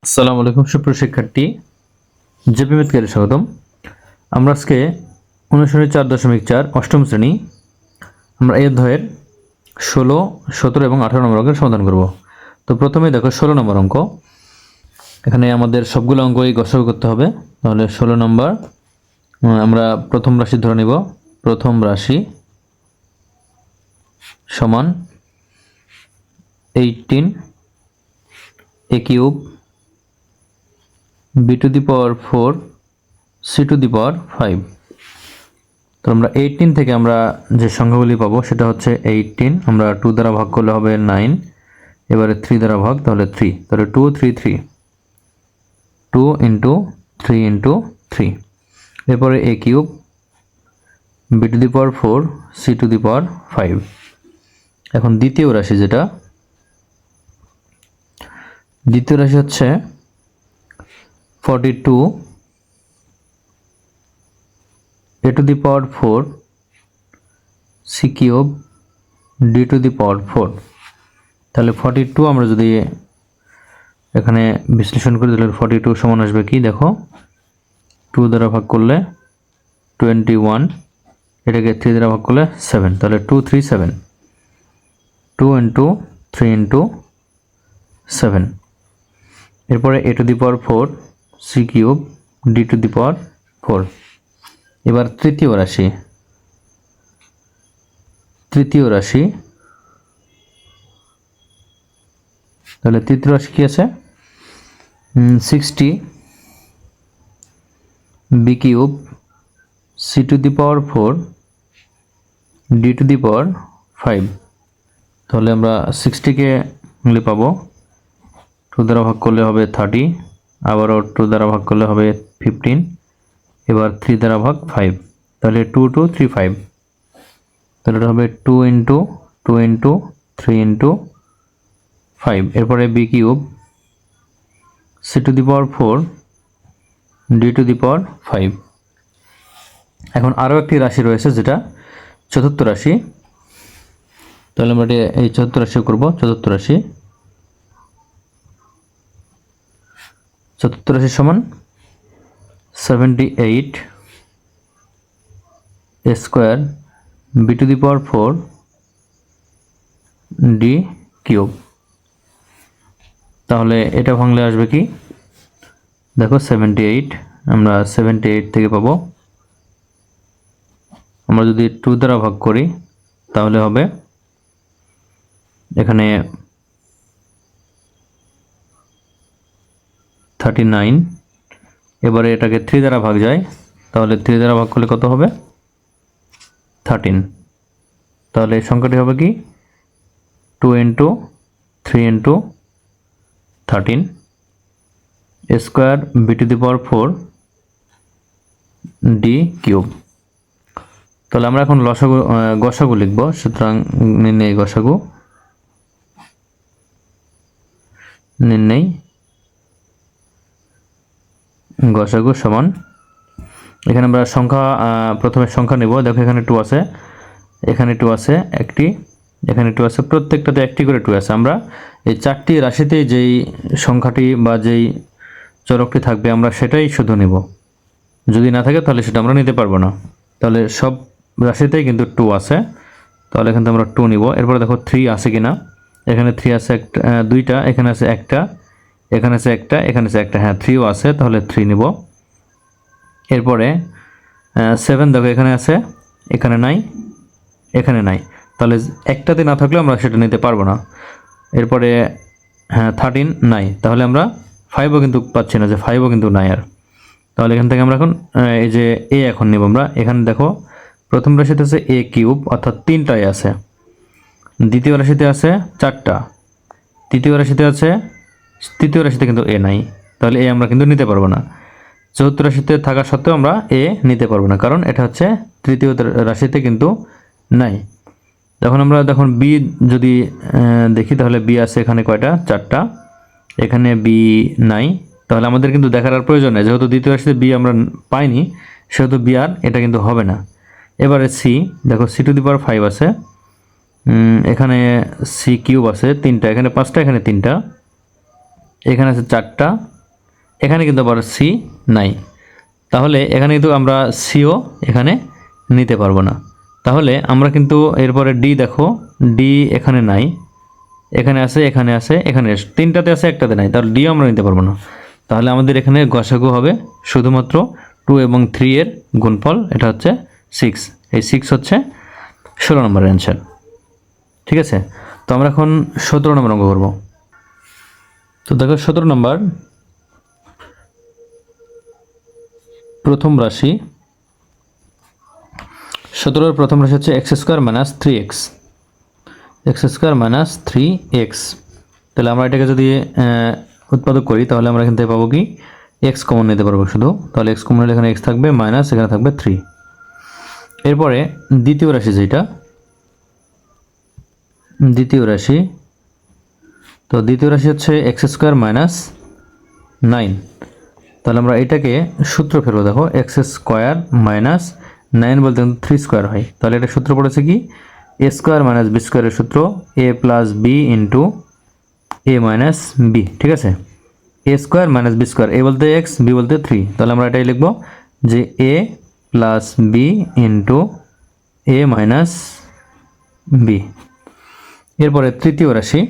আসসালামু আলাইকুম সুপ্রিয় শিক্ষার্থী, জেপি ম্যাথকে স্বাগতম। আমরা আজকে অনুশীলনী 4.4 অষ্টম শ্রেণী আমরা এই অধ্যায়ের 16, 17 এবং 18 নম্বর অঙ্কের সমাধান করব। তো প্রথমে দেখো 16 নম্বর অঙ্ক। এখানে আমাদের সবগুলো অঙ্কই গসাগু করতে হবে। তাহলে 16 নম্বর আমরা প্রথম রাশি ধরে নিব। প্রথম রাশি সমান 18 a cube b to the power 4 c to the power 5। তো আমরা 18 থেকে আমরা যে সংখ্যাগুলি পাবো সেটা হচ্ছে 18, আমরা 2 দ্বারা ভাগ করলে হবে 9, এবারে 3 দ্বারা ভাগ তাহলে 3, তাহলে 2 3 3, 2 into 3 into 3। এরপরে a cube b to the power 4 c to the power 5। এখন দ্বিতীয় রাশি হচ্ছে 42 a to the power 4 c cube d to the power 4। তাহলে 42 আমরা যদি এখানে বিশ্লেষণ করি তাহলে 42 সমান আসবে কি, দেখো 2 দ্বারা ভাগ করলে 21, এটাকে 3 দ্বারা ভাগ করলে 7, তাহলে 2 3 7, 2 into 3 into 7। এরপরে a to the power 4 c cube d to the power 4। এবার তৃতীয় রাশি তাহলে তৃতীয় রাশি কি আছে, 60 b cube c to the power 4 d to the power 5। তাহলে আমরা 60 কে পাবো 2 দ্বারা ভাগ করলে হবে 30, আবারও 2 দ্বারা ভাগ করলে হবে 15, এবার 3 দ্বারা ভাগ 5, তাহলে 2 2 3 5, তাহলে এটা হবে 2 into 2 into 3 into 5। এরপরে b cube c to the power 4 d to the power 5। এখন আরও একটি রাশি রয়েছে যেটা চতুর্থ রাশি। তাহলে আমরা এই চতুর্থ রাশি করব। চতুর্থ রাশি সমান 78 a square b to the power 4 d cube. তাহলে এটা ভাঙলে আসবে কি, দেখো 78, আমরা 78 থেকে পাবো, আমরা যদি 2 দ্বারা ভাগ করি তাহলে হবে এখানে 39, এবারে এটাকে 3 দ্বারা ভাগ যায়, তাহলে 3 দ্বারা ভাগ করলে কত হবে 13, তাহলে এই সংখ্যাটি হবে কি 2 into 3 into 13 a square b to the power 4 d cube. তাহলে আমরা এখন গসাগু লিখব। সুতরাং নির্ণয় গসাগু সমান, এখানে আমরা প্রথমে সংখ্যা নেব। দেখো এখানে 2 আছে, এখানে 2 আছে একটি, এখানে 2 আছে, প্রত্যেকটাতে একটি করে 2 আছে। আমরা এই 4টি রাশিতে যেই সংখ্যাটি বা যেই চরকটি থাকবে আমরা সেটাই শুধু নেব, যদি না থাকে তাহলে সেটা আমরা নিতে পারবো না। তাহলে সব রাশিতেই কিন্তু 2 আছে, তাহলে এখান থেকে আমরা 2 নিব। এরপরে দেখো 3 আছে কিনা, এখানে 3 আছে দুইটা, এখানে আছে একটা, এখানে আছে একটা, এখানে আছে একটা, হ্যাঁ 3ও আছে, তাহলে 3 নিব। এরপরে 7 দেখো এখানে আছে, এখানে নাই, এখানে নাই, তাহলে একটাতে না থাকলে আমরা সেটা নিতে পারবো না। এরপরে হ্যাঁ 13 নাই, তাহলে আমরা 5ও কিন্তু পাচ্ছি না, যে 5ও কিন্তু নাই আর। তাহলে এখান থেকে আমরা এখন এই যে a এখন নিব আমরা। এখানে দেখো প্রথম রাশিতে আছে a কিউব, অর্থাৎ 3টাই আছে। দ্বিতীয় রাশিতে আছে 4টা, তৃতীয় রাশিতে কিন্তু a নাই, তাহলে a আমরা কিন্তু নিতে পারবো না। চতুর্থ রাশিতে থাকা সত্ত্বেও আমরা a নিতে পারবো না, কারণ এটা হচ্ছে তৃতীয় রাশিতে কিন্তু নাই। দেখুন b যদি দেখি তাহলে b আছে এখানে কয়টা, 4টা, এখানে b নাই, তাহলে আমাদের কিন্তু দেখার আর প্রয়োজন নেই, যেহেতু দ্বিতীয় রাশিতে b আমরা পাইনি সেহেতু b আর এটা কিন্তু হবে না। এবারে c, দেখো c to the power 5 আছে, এখানে c কিউব আছে 3টা, এখানে 5টা, এখানে 3টা, এখানে আছে 4টা, এখানে কিন্তু আবার সি নাই, তাহলে এখানে কিন্তু আমরা সিও এখানে নিতে পারবো না। তাহলে আমরা কিন্তু এরপরে ডি দেখো, ডি এখানে নাই, এখানে আছে, এখানে আছে, এখানে তিনটাতে আছে, একটাতে নাই, তাহলে ডিও আমরা নিতে পারবো না। তাহলে আমাদের এখানে গসাগু হবে শুধুমাত্র 2 এবং 3 এর গুণফল, এটা হচ্ছে 6। এই 6 হচ্ছে 16 নম্বরের অ্যান্সার। ঠিক আছে, তো আমরা এখন 17 নম্বর অঙ্ক করব। তো দেখো 17 নম্বর, প্রথম রাশি 17 প্রথম রাশি হচ্ছে x square minus 3x, x square minus 3x। তাহলে আমরা এটাকে যদি উৎপাদক করি তাহলে আমরা এখান থেকে পাবো কি, এক্স কমন নিতে পারবো শুধু। তাহলে এক্স কমন নিলে এখানে এক্স থাকবে, মাইনাস এখানে থাকবে 3। এরপরে দ্বিতীয় রাশি যেটা, দ্বিতীয় রাশি, তো দ্বিতীয় রাশি হচ্ছে এক্স স্কোয়ার মাইনাস 9। তাহলে আমরা এটাকে সূত্র ফেলবো। দেখো এক্স স্কোয়ার মাইনাস 9 বলতে কিন্তু 3 স্কোয়ার হয়। তাহলে এটা সূত্র পড়েছে কি, এ স্কোয়ার মাইনাস বি স্কোয়ারের সূত্র a plus b into a minus B. ঠিক আছে, এ স্কোয়ার মাইনাস বি স্কোয়ার, এ বলতে এক্স, বি বলতে 3। তাহলে আমরা এটাই লিখবো যে এ plus b into a minus B. এরপরে তৃতীয় রাশি,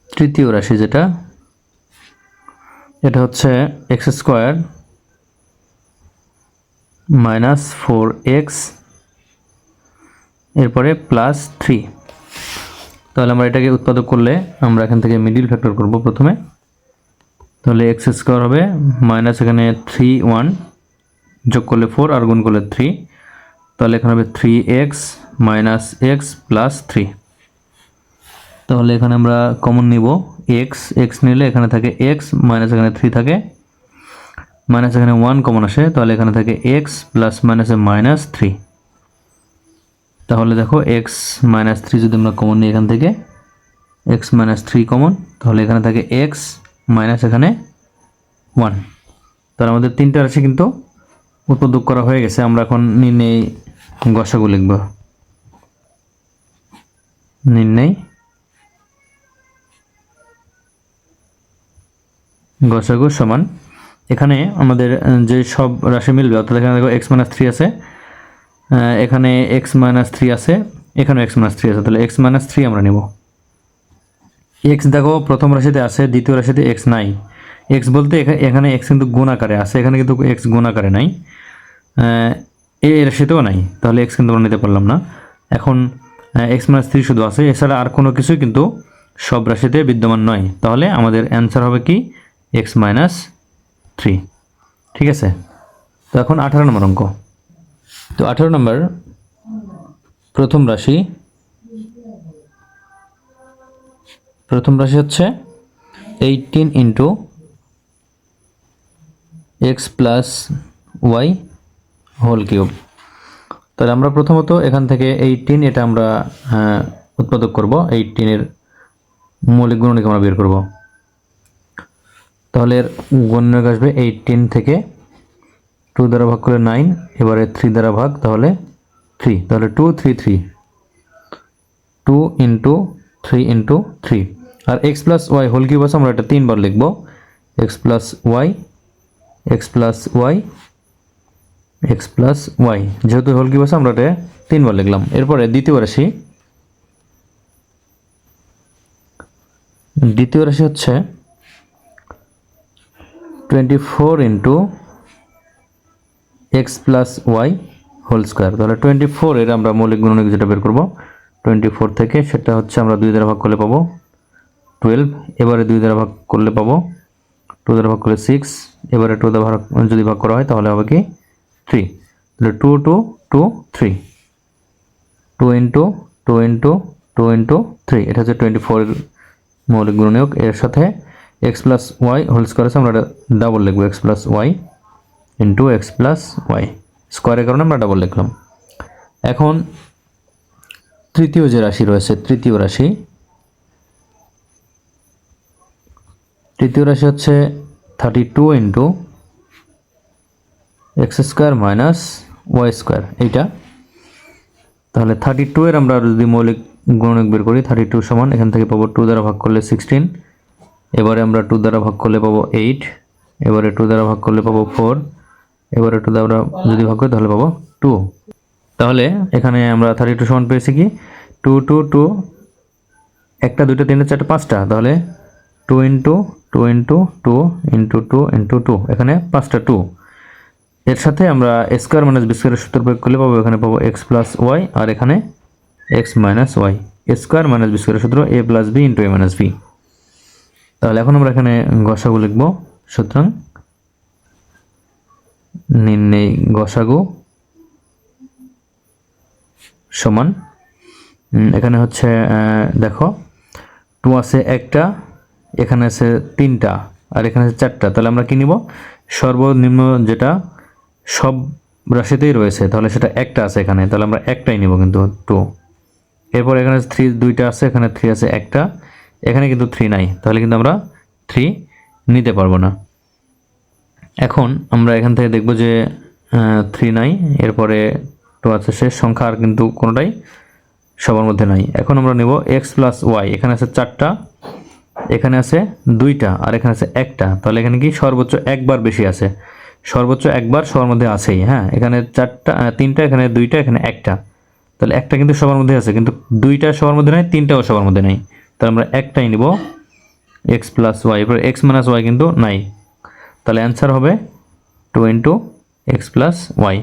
তৃতীয় রাশি যেটা, এটা হচ্ছে এক্স স্কোয়ার মাইনাস 4x, এরপরে প্লাস 3। তাহলে আমরা এটাকে উৎপাদক করলে আমরা এখান থেকে মিডিল ফ্যাক্টর করব প্রথমে। তাহলে এক্স স্কোয়ার হবে মাইনাস এখানে 3 1 যোগ করলে 4 আর গুণ করলে 3, তাহলে এখানে হবে 3x মাইনাস এক্স প্লাস 3। তাহলে এখানে আমরা কমন নিব এক্স, এক্স নিলে এখানে থাকে এক্স, মাইনাস এখানে 3 থাকে, মাইনাস এখানে 1 কমন আসে, তাহলে এখানে থাকে এক্স প্লাস মাইনাসে মাইনাস 3। তাহলে দেখো এক্স মাইনাস 3 যদি আমরা কমন নিই এখান থেকে, এক্স মাইনাস 3 কমন, তাহলে এখানে থাকে এক্স মাইনাস এখানে 1। তাহলে আমাদের তিনটা রাশি কিন্তু উৎপাদক করা হয়ে গেছে। আমরা এখন নির্ণয় গসাগু লিখব। নির্ণয় গসাগু সমান, এখানে আমাদের যে সব রাশি মিলবে, অর্থাৎ এখানে দেখো এক্স মাইনাস 3 আছে, এখানে এক্স মাইনাস 3 আছে, এখানেও এক্স মাইনাস 3 আছে, তাহলে এক্স মাইনাস 3 আমরা নেব। এক্স দেখো প্রথম রাশিতে আছে, দ্বিতীয় রাশিতে এক্স নাই। এক্স বলতে এখানে এক্স কিন্তু গুণ আকারে আছে, এখানে কিন্তু এক্স গুণ আকারে নাই, এই রাশিতেও নাই, তাহলে এক্স কিন্তু আমরা নিতে পারলাম না। এখন এক্স মাইনাস 3 শুধু আছে, এছাড়া আর কোনো কিছুই কিন্তু সব রাশিতে বিদ্যমান নয়। তাহলে আমাদের অ্যান্সার হবে কি, এক্স মাইনাস 3। ঠিক আছে, তো এখন 18 নম্বর অঙ্ক। তো 18 নম্বর প্রথম রাশি, প্রথম রাশি হচ্ছে 18 into x plus Y whole cube. তাহলে আমরা প্রথমত এখান থেকে 18 এটা আমরা উৎপাদক করব, 18 এর মৌলিক গুণনীয়ক আমরা বের করব। তাহলে এর গুণনীয়ক আসবে 18 থেকে 2 দ্বারা ভাগ করলে 9, এবারে 3 দ্বারা ভাগ, তাহলে 3, তাহলে 2 3 3, 2 ইন্টু 3 ইন্টু 3। আর X plus Y whole cube আছে, আমরা এটা 3 বার লিখব, X plus Y, X plus Y, X plus Y, যেহেতু হোল কিউব আছে আমরা এটা 3 বার লিখলাম। এরপরে দ্বিতীয় রাশি, দ্বিতীয় রাশি হচ্ছে 24 into x plus Y whole square. তাহলে 24 এর আমরা মৌলিক গুণনীয়ক যেটা বের করব, 24 থেকে সেটা হচ্ছে আমরা 2 দ্বারা ভাগ করলে পাবো 12, এবারে 2 দ্বারা ভাগ করলে পাবো 2 দ্বারা ভাগ করলে 6, এবারে 2 দ্বারা যদি ভাগ করা হয় তাহলে হবে কি 3। তাহলে 2 2 2 3, 2 ইন্টু 2 ইন্টু 2 ইন্টু 3, এটা হচ্ছে 24 এর মৌলিক গুণনীয়ক। এর সাথে x plus Y whole square আছে, আমরা ডাবল লিখবো, x plus y into x plus y, স্কোয়ারের কারণে আমরা ডাবল লিখলাম। এখন তৃতীয় যে রাশি রয়েছে, তৃতীয় রাশি, তৃতীয় রাশি হচ্ছে 32 into x square minus y square, এইটা। তাহলে 32 এর আমরা যদি মৌলিক গুণক বের করি 32 সমান এখান থেকে পাবো 2 দ্বারা ভাগ করলে 16, এবারে আমরা 2 দ্বারা ভাগ করলে পাবো 8, এবারে 2 দ্বারা ভাগ করলে পাবো 4, এবারে 2 দ্বারা যদি ভাগ করি তাহলে পাবো 2। তাহলে এখানে আমরা 32 সমান পেয়েছি কি 2 2 2, একটা দুইটা তিনটা চারটা পাঁচটা, তাহলে 2 ইন্টু 2 ইন্টু 2 ইন্টু 2 ইন্টু 2, এখানে 5টা 2। এর সাথে আমরা স্কোয়ার মাইনাস বি স্কোয়ারের সূত্র প্রয়োগ করলে পাবো এখানে পাবো এক্স প্লাস ওয়াই, আর এখানে x minus y. Square minus b স্কোয়ারের সূত্র a plus b into a minus b. তাহলে এখন আমরা এখানে গসাগু লিখবো। সুতরাং নির্ণয় গসাগু সমান এখানে হচ্ছে দেখো 2 আছে একটা, এখানে আছে 3টা, আর এখানে আছে 4টা। তাহলে আমরা কি নিব, সর্বনিম্ন যেটা সব রাশিতেই রয়েছে, তাহলে সেটা একটা আছে এখানে, তাহলে আমরা একটাই নিব কিন্তু 2। এরপর এখানে 3 দুইটা আছে, এখানে 3 আছে একটা, এখানে কিন্তু 3 নাই, তাহলে কিন্তু আমরা 3 নিতে পারবো না। এখন আমরা এখান থেকে দেখব যে 3 নাই, এরপরে 2 আছে, শেষ সংখ্যা আর কিন্তু কোনোটাই সবার মধ্যে নাই। এখন আমরা নেব এক্স প্লাস ওয়াই, এখানে আছে 4টা, এখানে আছে 2টা, আর এখানে আছে একটা, তাহলে এখানে কি সর্বোচ্চ একবার বেশি আছে, সর্বোচ্চ একবার সবার মধ্যে আছেই। হ্যাঁ, এখানে 4টা 3টা, এখানে 2টা, এখানে একটা, তাহলে একটা কিন্তু সবার মধ্যে আছে, কিন্তু 2টা সবার মধ্যে নাই, 3টাও সবার মধ্যে নাই, তাহলে আমরা একটাই নিব এক্স প্লাস ওয়াই। এরপর এক্স মাইনাস ওয়াই কিন্তু নাই, তাহলে অ্যান্সার হবে 2 ইন্টু এক্স প্লাস ওয়াই।